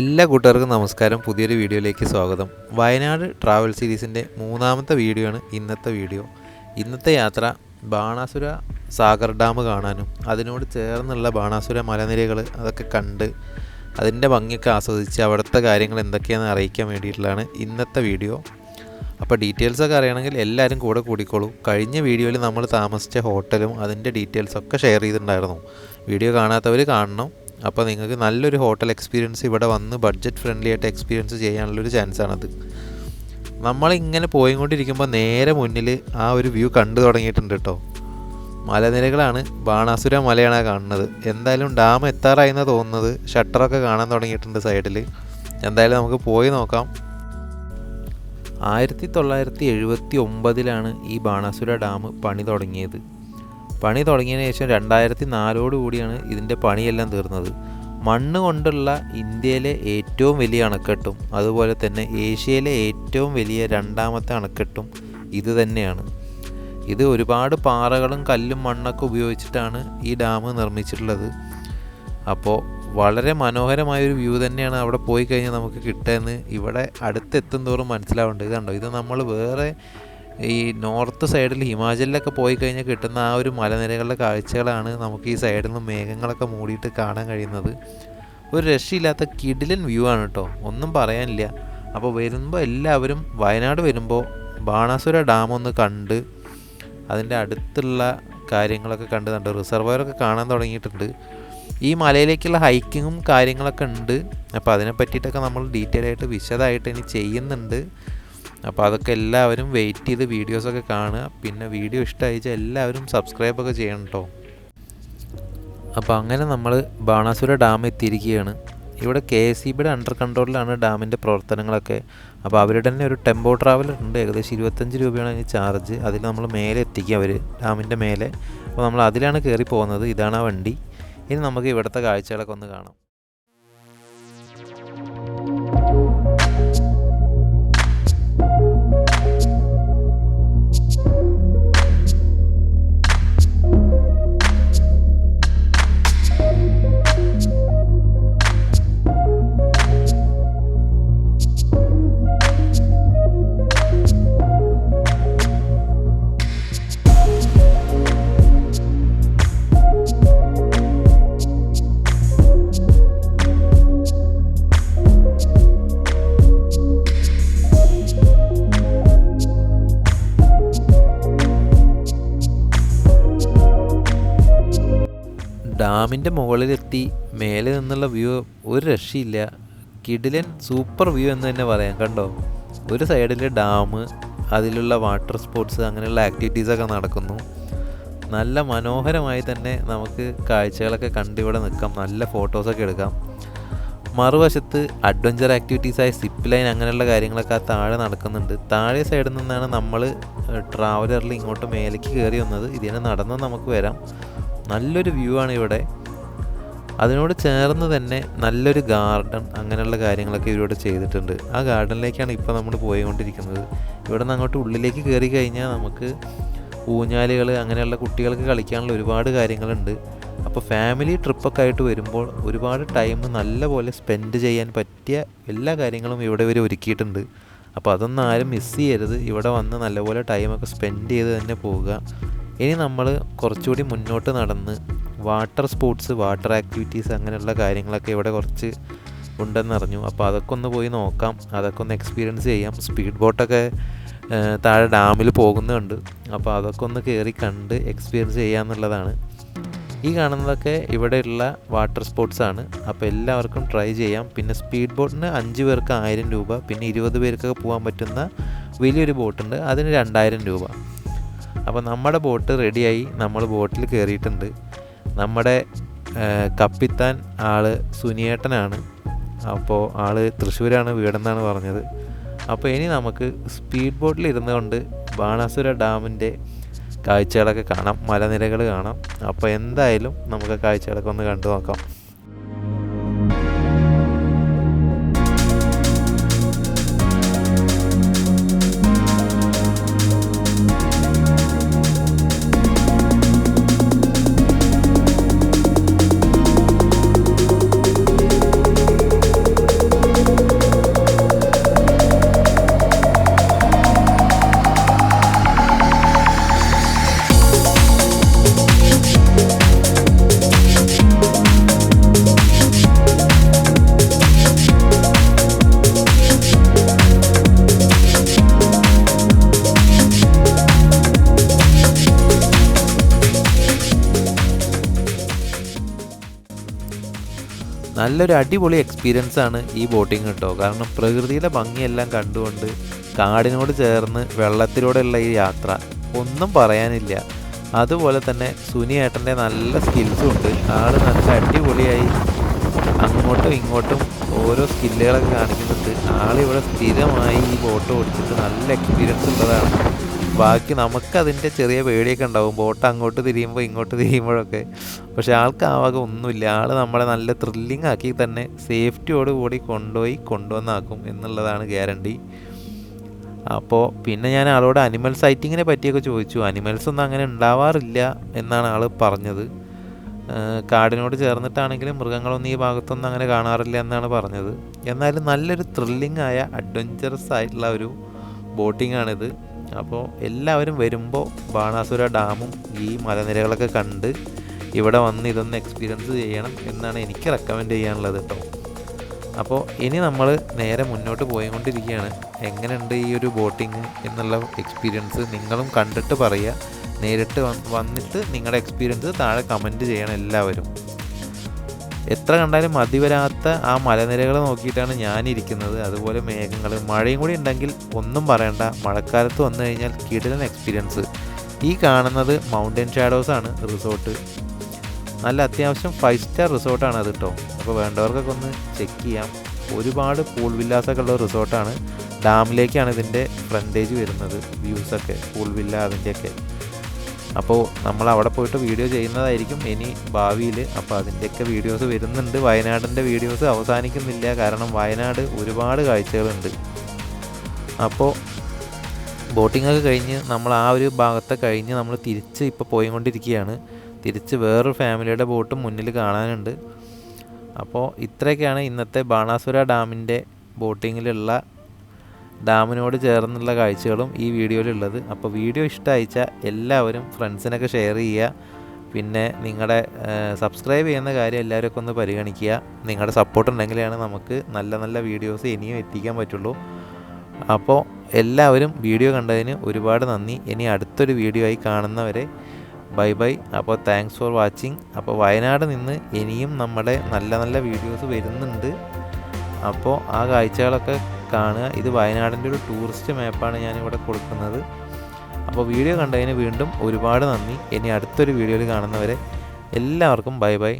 എല്ലാ കൂട്ടുകാർക്കും നമസ്കാരം. പുതിയൊരു വീഡിയോയിലേക്ക് സ്വാഗതം. വയനാട് ട്രാവൽ സീരീസിൻ്റെ മൂന്നാമത്തെ വീഡിയോ ആണ് ഇന്നത്തെ വീഡിയോ. ഇന്നത്തെ യാത്ര ബാണാസുര സാഗർ ഡാം കാണാനും അതിനോട് ചേർന്നുള്ള ബാണാസുര മലനിരകൾ അതൊക്കെ കണ്ട് അതിൻ്റെ ഭംഗിയൊക്കെ ആസ്വദിച്ച് അവിടുത്തെ കാര്യങ്ങൾ എന്തൊക്കെയാണെന്ന് അറിയിക്കാൻ വേണ്ടിയിട്ടുള്ളതാണ് ഇന്നത്തെ വീഡിയോ. അപ്പോൾ ഡീറ്റെയിൽസൊക്കെ അറിയണമെങ്കിൽ എല്ലാവരും കൂടെ കൂടിക്കോളൂ. കഴിഞ്ഞ വീഡിയോയിൽ നമ്മൾ താമസിച്ച ഹോട്ടലും അതിൻ്റെ ഡീറ്റെയിൽസൊക്കെ ഷെയർ ചെയ്തിട്ടുണ്ടായിരുന്നു. വീഡിയോ കാണാത്തവർ കാണണം. അപ്പോൾ നിങ്ങൾക്ക് നല്ലൊരു ഹോട്ടൽ എക്സ്പീരിയൻസ് ഇവിടെ വന്ന് ബഡ്ജറ്റ് ഫ്രണ്ട്ലി ആയിട്ട് എക്സ്പീരിയൻസ് ചെയ്യാനുള്ളൊരു ചാൻസാണത്. നമ്മളിങ്ങനെ പോയിക്കൊണ്ടിരിക്കുമ്പോൾ നേരെ മുന്നിൽ ആ ഒരു വ്യൂ കണ്ടു തുടങ്ങിയിട്ടുണ്ട് കേട്ടോ. മലനിരകളാണ്, ബാണാസുര മലയാണ് കാണുന്നത്. എന്തായാലും ഡാം എത്താറായെന്ന് തോന്നുന്നത്. ഷട്ടറൊക്കെ കാണാൻ തുടങ്ങിയിട്ടുണ്ട് സൈഡിൽ. എന്തായാലും നമുക്ക് പോയി നോക്കാം. 1979 ഈ ബാണാസുര ഡാം പണി തുടങ്ങിയത്. പണി തുടങ്ങിയതിന് ശേഷം 2004 കൂടിയാണ് ഇതിൻ്റെ പണിയെല്ലാം തീർന്നത്. മണ്ണ് കൊണ്ടുള്ള ഇന്ത്യയിലെ ഏറ്റവും വലിയ അണക്കെട്ടും അതുപോലെ തന്നെ ഏഷ്യയിലെ ഏറ്റവും വലിയ രണ്ടാമത്തെ അണക്കെട്ടും ഇത് തന്നെയാണ്. ഇത് ഒരുപാട് പാറകളും കല്ലും മണ്ണൊക്കെ ഉപയോഗിച്ചിട്ടാണ് ഈ ഡാം നിർമ്മിച്ചിട്ടുള്ളത്. അപ്പോൾ വളരെ മനോഹരമായൊരു വ്യൂ തന്നെയാണ് അവിടെ പോയി കഴിഞ്ഞാൽ നമുക്ക് കിട്ടുകയെന്ന് ഇവിടെ അടുത്തെത്തും തോറും മനസ്സിലാവുന്നുണ്ട്. ഇതുണ്ടോ, ഇത് നമ്മൾ വേറെ ഈ നോർത്ത് സൈഡിൽ ഹിമാചലിലൊക്കെ പോയി കഴിഞ്ഞാൽ കിട്ടുന്ന ആ ഒരു മലനിരകളുടെ കാഴ്ചകളാണ് നമുക്ക് ഈ സൈഡിൽ നിന്ന് മേഘങ്ങളൊക്കെ മൂടിയിട്ട് കാണാൻ കഴിയുന്നത്. ഒരു രക്ഷയില്ലാത്ത കിടിലൻ വ്യൂ ആണ് കേട്ടോ, ഒന്നും പറയാനില്ല. അപ്പോൾ വരുമ്പോൾ എല്ലാവരും വയനാട് വരുമ്പോൾ ബാണാസുര ഡാം ഒന്ന് കണ്ട് അതിൻ്റെ അടുത്തുള്ള കാര്യങ്ങളൊക്കെ കണ്ട് റിസർവോയറൊക്കെ കാണാൻ തുടങ്ങിയിട്ടുണ്ട്. ഈ മലയിലേക്കുള്ള ഹൈക്കിങ്ങും കാര്യങ്ങളൊക്കെ ഉണ്ട്. അപ്പോൾ അതിനെ പറ്റിയിട്ടൊക്കെ നമ്മൾ ഡീറ്റെയിൽ ആയിട്ട് വിശദമായിട്ട് ഇനി ചെയ്യുന്നുണ്ട്. അപ്പോൾ അതൊക്കെ എല്ലാവരും വെയിറ്റ് ചെയ്ത് വീഡിയോസൊക്കെ കാണുക. പിന്നെ വീഡിയോ ഇഷ്ടമായിച്ചാൽ എല്ലാവരും സബ്സ്ക്രൈബൊക്കെ ചെയ്യണം കേട്ടോ. അപ്പോൾ അങ്ങനെ നമ്മൾ ബാണാസുര ഡാം എത്തിയിരിക്കുകയാണ്. ഇവിടെ KSEBിയുടെ അണ്ടർ കൺട്രോളിലാണ് ഡാമിൻ്റെ പ്രവർത്തനങ്ങളൊക്കെ. അപ്പോൾ അവരുടെ തന്നെ ഒരു ടെമ്പോ ട്രാവലർ ഉണ്ട്. ഏകദേശം 25 രൂപയാണ് അതിന് ചാർജ്. അതിൽ നമ്മൾ മേലെ എത്തിക്കുക, അവർ ഡാമിൻ്റെ മേലെ. അപ്പോൾ നമ്മൾ അതിലാണ് കയറി പോകുന്നത്. ഇതാണ് ആ വണ്ടി. ഇനി നമുക്ക് ഇവിടുത്തെ കാഴ്ചകളൊക്കെ ഒന്ന് കാണാം. ഡാമിൻ്റെ മുകളിലെത്തി മേലെ നിന്നുള്ള വ്യൂ ഒരു രക്ഷയില്ല. കിടിലൻ സൂപ്പർ വ്യൂ എന്ന് തന്നെ പറയാം. കണ്ടോ, ഒരു സൈഡിൽ ഡാം, അതിലുള്ള വാട്ടർ സ്പോർട്സ് അങ്ങനെയുള്ള ആക്ടിവിറ്റീസൊക്കെ നടക്കുന്നു. നല്ല മനോഹരമായി തന്നെ നമുക്ക് കാഴ്ചകളൊക്കെ കണ്ടിവിടെ നിൽക്കാം, നല്ല ഫോട്ടോസൊക്കെ എടുക്കാം. മറുവശത്ത് അഡ്വഞ്ചർ ആക്ടിവിറ്റീസായ സിപ്പ് ലൈൻ അങ്ങനെയുള്ള കാര്യങ്ങളൊക്കെ ആ താഴെ നടക്കുന്നുണ്ട്. താഴെ സൈഡിൽ നിന്നാണ് നമ്മൾ ട്രാവലറിൽ ഇങ്ങോട്ട് മേലേക്ക് കയറി വന്നത്. ഇതിനെ നടന്ന് നമുക്ക് വരാം. നല്ലൊരു വ്യൂ ആണ് ഇവിടെ. അതിനോട് ചേർന്ന് തന്നെ നല്ലൊരു ഗാർഡൻ അങ്ങനെയുള്ള കാര്യങ്ങളൊക്കെ ഇവരോട് ചെയ്തിട്ടുണ്ട്. ആ ഗാർഡനിലേക്കാണ് ഇപ്പോൾ നമ്മൾ പോയിക്കൊണ്ടിരിക്കുന്നത്. ഇവിടെ നിന്ന് അങ്ങോട്ട് ഉള്ളിലേക്ക് കയറി കഴിഞ്ഞാൽ നമുക്ക് ഊഞ്ഞാലുകൾ അങ്ങനെയുള്ള കുട്ടികൾക്ക് കളിക്കാനുള്ള ഒരുപാട് കാര്യങ്ങളുണ്ട്. അപ്പോൾ ഫാമിലി ട്രിപ്പൊക്കെ ആയിട്ട് വരുമ്പോൾ ഒരുപാട് ടൈം നല്ലപോലെ സ്പെൻഡ് ചെയ്യാൻ പറ്റിയ എല്ലാ കാര്യങ്ങളും ഇവിടെ ഇവർ ഒരുക്കിയിട്ടുണ്ട്. അപ്പോൾ അതൊന്നും ആരും മിസ് ചെയ്യരുത്. ഇവിടെ വന്ന് നല്ലപോലെ ടൈമൊക്കെ സ്പെൻഡ് ചെയ്ത് തന്നെ പോവുക. ഇനി നമ്മൾ കുറച്ചുകൂടി മുന്നോട്ട് നടന്ന് വാട്ടർ സ്പോർട്സ്, വാട്ടർ ആക്ടിവിറ്റീസ് അങ്ങനെയുള്ള കാര്യങ്ങളൊക്കെ ഇവിടെ കുറച്ച് ഉണ്ടെന്നറിഞ്ഞു. അപ്പോൾ അതൊക്കെ ഒന്ന് പോയി നോക്കാം, അതൊക്കെ ഒന്ന് എക്സ്പീരിയൻസ് ചെയ്യാം. സ്പീഡ് ബോട്ടൊക്കെ താഴെ ഡാമിൽ പോകുന്നുണ്ട്. അപ്പോൾ അതൊക്കെ ഒന്ന് കയറി കണ്ട് എക്സ്പീരിയൻസ് ചെയ്യാമെന്നുള്ളതാണ്. ഈ കാണുന്നതൊക്കെ ഇവിടെയുള്ള വാട്ടർ സ്പോർട്സാണ്. അപ്പോൾ എല്ലാവർക്കും ട്രൈ ചെയ്യാം. പിന്നെ സ്പീഡ് ബോട്ടിന് 5 പേർക്ക് 1000 രൂപ, പിന്നെ 20 പേർക്കൊക്കെ പോകാൻ പറ്റുന്ന വലിയൊരു ബോട്ടുണ്ട്, അതിന് 2000 രൂപ. അപ്പോൾ നമ്മുടെ ബോട്ട് റെഡിയായി, നമ്മൾ ബോട്ടിൽ കയറിയിട്ടുണ്ട്. നമ്മുടെ കപ്പിത്താൻ ആള് സുനിയേട്ടനാണ്. അപ്പോൾ ആള് തൃശ്ശൂരാണ് വീടെന്നാണ് പറഞ്ഞത്. അപ്പോൾ ഇനി നമുക്ക് സ്പീഡ് ബോട്ടിൽ ഇരുന്നുകൊണ്ട് ബാണാസുര ഡാമിൻ്റെ കാഴ്ചകളൊക്കെ കാണാം, മലനിരകൾ കാണാം. അപ്പോൾ എന്തായാലും നമുക്ക് കാഴ്ചകളൊക്കെ ഒന്ന് കണ്ടു നോക്കാം. നല്ലൊരു അടിപൊളി എക്സ്പീരിയൻസ് ആണ് ഈ ബോട്ടിങ് കേട്ടോ. കാരണം പ്രകൃതിയുടെ ഭംഗിയെല്ലാം കണ്ടുകൊണ്ട് കാടിനോട് ചേർന്ന് വെള്ളത്തിലൂടെയുള്ള ഈ യാത്ര ഒന്നും പറയാനില്ല. അതുപോലെ തന്നെ സുനി ഏട്ടൻ്റെ നല്ല സ്കിൽസും ഉണ്ട്. ആൾ നല്ല അടിപൊളിയായി അങ്ങോട്ടും ഇങ്ങോട്ടും ഓരോ സ്കില്ലുകളൊക്കെ കാണിക്കുന്നുണ്ട്. ആളിവിടെ സ്ഥിരമായി ഈ ബോട്ട് ഓടിച്ചിട്ട് നല്ല എക്സ്പീരിയൻസ് ഉള്ളതാണ്. ബാക്കി നമുക്കതിൻ്റെ ചെറിയ പേടിയൊക്കെ ഉണ്ടാവും, ബോട്ട് അങ്ങോട്ട് തിരിയുമ്പോൾ ഇങ്ങോട്ട് തിരിയുമ്പോഴൊക്കെ. പക്ഷേ ആൾക്ക് ആ വക ഒന്നുമില്ല. ആൾ നമ്മളെ നല്ല ത്രില്ലിംഗ് ആക്കി തന്നെ സേഫ്റ്റിയോടുകൂടി കൊണ്ടുവന്നാക്കും എന്നുള്ളതാണ് ഗ്യാരണ്ടി. അപ്പോൾ പിന്നെ ഞാൻ ആളോട് അനിമൽ സൈറ്റിങ്ങിനെ പറ്റിയൊക്കെ ചോദിച്ചു. അനിമൽസ് ഒന്നും അങ്ങനെ ഉണ്ടാവാറില്ല എന്നാണ് ആൾ പറഞ്ഞത്. കാടിനോട് ചേർന്നിട്ടാണെങ്കിലും മൃഗങ്ങളൊന്നും ഈ ഭാഗത്തൊന്നും അങ്ങനെ കാണാറില്ല എന്നാണ് പറഞ്ഞത്. എന്നാലും നല്ലൊരു ത്രില്ലിംഗ് ആയ അഡ്വഞ്ചറസ് ആയിട്ടുള്ള ഒരു ബോട്ടിംഗ് ആണിത്. അപ്പോൾ എല്ലാവരും വരുമ്പോൾ ബാണാസുര ഡാമും ഈ മലനിരകളൊക്കെ കണ്ട് ഇവിടെ വന്ന് ഇതൊന്ന് എക്സ്പീരിയൻസ് ചെയ്യണം എന്നാണ് എനിക്ക് റെക്കമെൻഡ് ചെയ്യാനുള്ളത് കേട്ടോ. അപ്പോൾ ഇനി നമ്മൾ നേരെ മുന്നോട്ട് പോയിക്കൊണ്ടിരിക്കുകയാണ്. എങ്ങനെയുണ്ട് ഈ ഒരു ബോട്ടിങ് എന്നുള്ള എക്സ്പീരിയൻസ് നിങ്ങളും കണ്ടിട്ട് പറയുക. നേരിട്ട് വന്നിട്ട് നിങ്ങളുടെ എക്സ്പീരിയൻസ് താഴെ കമൻറ്റ് ചെയ്യണം എല്ലാവരും. എത്ര കണ്ടാലും മതി വരാത്ത ആ മലനിരകൾ നോക്കിയിട്ടാണ് ഞാനിരിക്കുന്നത്. അതുപോലെ മേഘങ്ങൾ, മഴയും കൂടി ഉണ്ടെങ്കിൽ ഒന്നും പറയണ്ട. മഴക്കാലത്ത് വന്നു കഴിഞ്ഞാൽ കിടിലൻ എക്സ്പീരിയൻസ്. ഈ കാണുന്നത് മൗണ്ടൻ ഷാഡോസ് ആണ് റിസോർട്ട്. നല്ല അത്യാവശ്യം 5 സ്റ്റാർ റിസോർട്ടാണ് അത് കേട്ടോ. അപ്പോൾ വേണ്ടവർക്കൊക്കെ ഒന്ന് ചെക്ക് ചെയ്യാം. ഒരുപാട് പൂൾ വില്ലാസൊക്കെ ഉള്ള റിസോർട്ടാണ്. ഡാമിലേക്കാണ് ഇതിൻ്റെ ഫ്രണ്ടേജ് വരുന്നത്, വ്യൂസൊക്കെ പൂൾ വില്ല അതിൻ്റെയൊക്കെ. അപ്പോൾ നമ്മൾ അവിടെ പോയിട്ട് വീഡിയോ ചെയ്യുന്നതായിരിക്കും ഇനി ഭാവിയിൽ. അപ്പോൾ അതിൻ്റെയൊക്കെ വീഡിയോസ് വരുന്നുണ്ട്. വയനാടിൻ്റെ വീഡിയോസ് അവസാനിക്കുന്നില്ല, കാരണം വയനാട് ഒരുപാട് കാഴ്ചകളുണ്ട്. അപ്പോൾ ബോട്ടിങ്ങൊക്കെ കഴിഞ്ഞ് നമ്മൾ ആ ഒരു ഭാഗത്തെ കഴിഞ്ഞ് നമ്മൾ തിരിച്ച് ഇപ്പോൾ പോയിക്കൊണ്ടിരിക്കുകയാണ്. തിരിച്ച് വേറൊരു ഫാമിലിയുടെ ബോട്ടും മുന്നിൽ കാണാനുണ്ട്. അപ്പോൾ ഇത്രയൊക്കെയാണ് ഇന്നത്തെ ബാണാസുര ഡാമിൻ്റെ ബോട്ടിങ്ങിലുള്ള ഡാമിനോട് ചേർന്നുള്ള കാഴ്ചകളും ഈ വീഡിയോയിലുള്ളത്. അപ്പോൾ വീഡിയോ ഇഷ്ടമായിച്ചാൽ എല്ലാവരും ഫ്രണ്ട്സിനൊക്കെ ഷെയർ ചെയ്യുക. പിന്നെ നിങ്ങളുടെ സബ്സ്ക്രൈബ് ചെയ്യുന്ന കാര്യം എല്ലാവരും ഒന്ന് പരിഗണിക്കുക. നിങ്ങളുടെ സപ്പോർട്ട് ഉണ്ടെങ്കിലാണ് നമുക്ക് നല്ല നല്ല വീഡിയോസ് ഇനിയും എത്തിക്കാൻ പറ്റുള്ളൂ. അപ്പോൾ എല്ലാവരും വീഡിയോ കണ്ടതിന് ഒരുപാട് നന്ദി. ഇനി അടുത്തൊരു വീഡിയോ ആയി കാണുന്നവരെ ബൈ ബൈ. അപ്പോൾ താങ്ക്സ് ഫോർ വാച്ചിങ്. അപ്പോൾ വയനാട് നിന്ന് ഇനിയും നമ്മുടെ നല്ല നല്ല വീഡിയോസ് വരുന്നുണ്ട്. അപ്പോൾ ആ കാഴ്ചകളൊക്കെ കാണുക. ഇത് വയനാടിൻ്റെ ഒരു ടൂറിസ്റ്റ് മാപ്പാണ് ഞാനിവിടെ കൊടുക്കുന്നത്. അപ്പോൾ വീഡിയോ കണ്ടതിന് വീണ്ടും ഒരുപാട് നന്ദി. ഇനി അടുത്തൊരു വീഡിയോയിൽ കാണുന്നവരെ എല്ലാവർക്കും ബൈ ബൈ.